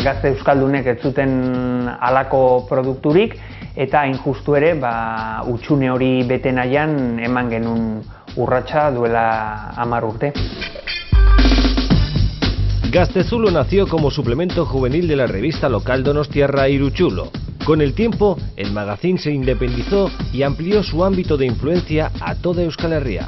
Gazte euskaldunek ez zuten halako produkturik, eta hain justu ere, hutsune hori bete nahian eman genuen urratsa duela 10 urte. Gaztezulo nació como suplemento juvenil de la revista local donostiarra Iruchulo. Con el tiempo, el magazine se independizó y amplió su ámbito de influencia a toda Euskal Herria.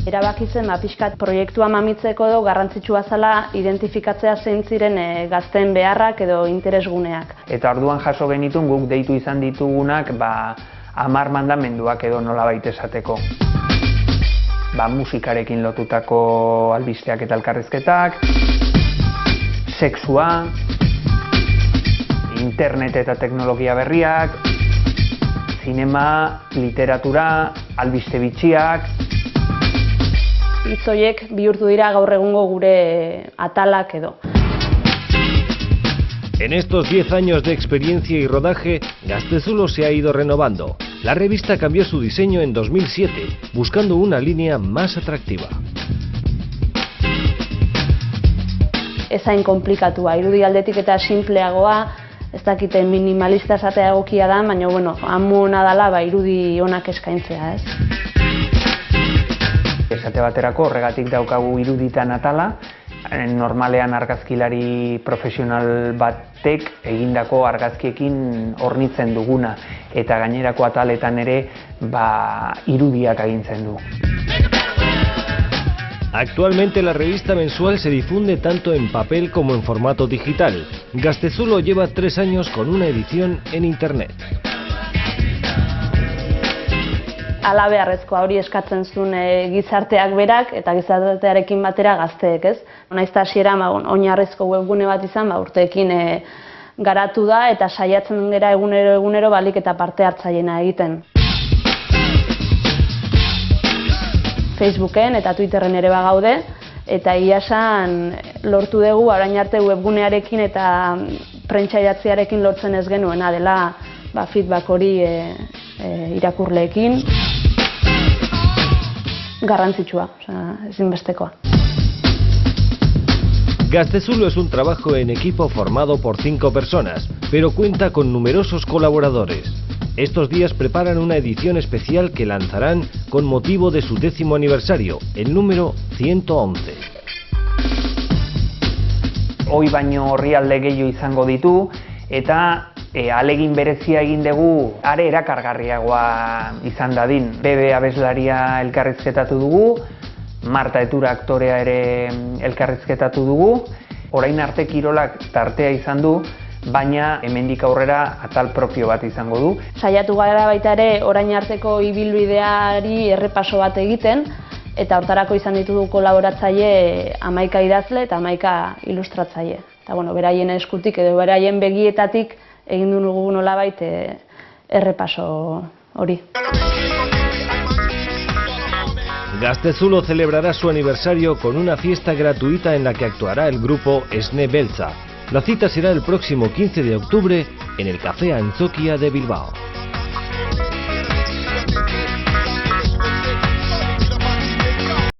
Erabaki zen pixkat proiektua mamitzeko edo garrantzitsua zela identifikatzea zein ziren gazteen beharrak edo interesguneak. Eta orduan jaso genitun guk deitu izan ditugunak 10 mandamenduak edo nolabait esateko. Musikarekin lotutako albisteak eta elkarrizketak, sexua, internet eta teknologia berriak, zinema, literatura, albiste bitxiak. Hitz horiek bihurtu dira gaur egungo gure atalak edo. En estos 10 años de experiencia y rodaje, Gaztezulo se ha ido renovando. La revista cambió su diseño en 2007, buscando una línea más atractiva. Ezain komplikatua, irudi aldetik eta simpleagoa, ez dakite minimalista esatea egokia da, baina amona dela irudi onak eskaintzea, ez? Esate baterako horregatik daukagu iruditan atala, normalean argazkilari profesional batek egindako argazkiekin hornitzen duguna, eta gainerako ataletan ere irudiak agintzen du. Actualmente la revista mensual se difunde tanto en papel como en formato digital. Gaztezulo lleva 3 años con una edición en internet. Hala beharrezkoa hori eskatzen zuen gizarteak berak eta gizartearekin batera gazteek, ez? Naiz eta hasieran oinarrizko webgune bat izan, urteekin garatu da eta saiatzen gara egunero balik eta parte hartzaileena egiten. Facebooken eta Twitterren ere bagaude, eta ia esan lortu dugu orain arte webgunearekin eta prentsa idatziarekin lortzen ez genuena dela feedback hori irakurleekin. Garrantzitsua, ezinbestekoa. Gaztezulo es un trabajo en equipo formado por 5 personas, pero cuenta con numerosos colaboradores. Estos días preparan una edición especial que lanzarán con motivo de su 10º aniversario, el número 111. Hoi baino orrialde gehiago izango ditu, eta ahalegin berezia egin dugu are erakargarriagoa izan dadin. Bebe abeslaria elkarrizketatu dugu, Marta Etura aktorea ere elkarrizketatu dugu. Orain arte kirolak tartea izan du, baina hemendik aurrera atal propio bat izango du. Saiatu gara baita ere orain arteko ibilbideari errepaso bat egiten, eta hortarako izan ditugu kolaboratzaile 11 idazle eta 11 ilustratzaile. Eta beraien eskutik edo beraien begietatik egin dugu nolabait errepaso hori. Gaztezulo celebrará su aniversario con una fiesta gratuita en la que actuará el grupo Esne Beltza. La cita será el próximo 15 de octubre en el Café Antzokia de Bilbao.